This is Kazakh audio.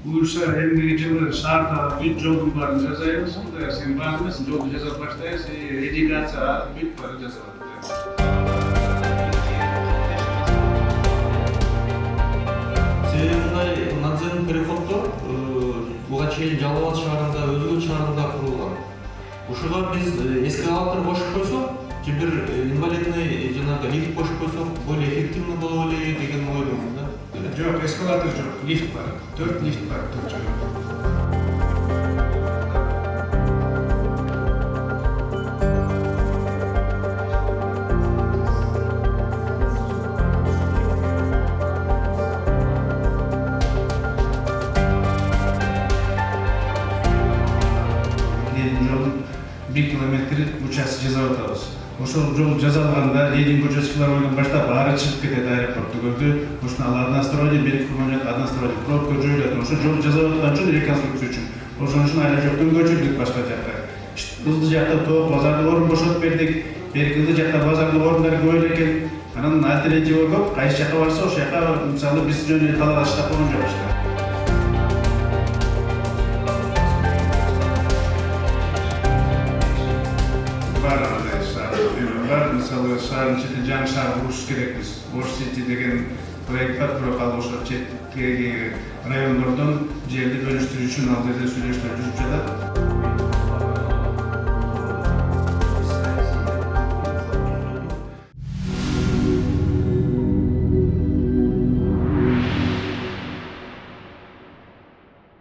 Buyursa hem жылы шарта бүт жолдың барын жасаймыз, сен бармысың, жолды жасап баштайсың, ирригация бүт барын жасап. Мындай надземный переходдор буга чейин Жалал Абад шаарында, өзгө шаарында курулган. Ушуга биз эскалатор кошуп койсок, же бир инвалидный жанагы лифт кошуп койсок, более эффективный болот эле деген ойдомун да. Жоқ, эскалатор жоқ, лифт бар. 4 лифт бар, 4 жолы. Жолдың 1 километр учасы жасап атабыз. Ошол жол жасалганда лидинг участкалар ойдан баштап ары чыгып кетет аэропортто көрдү. Ошону алардан строили, берип курманат, адан строили, пробка жоюлат. Ошо жол жасап аткан үчүн реконструкция үчүн. Ошон үчүн айла жоктон көчүрдүк башка жакка. Кызды жакта топ базарды орун бошотуп бердик. Беркилди жакта базарды орундар көп экен. Анан альтернатива көп. Кайсы жакка барса ошол жакка мисалы биз жөн эле талаш таап койгон жокпуз. Var mesela şehrin içinde can şehir kuruluş gerekmiş. Oş City деген proyekt var, bırak alışıp çetteki rayonlardan yerli dönüştürücü için aldığı süreçler yüzüp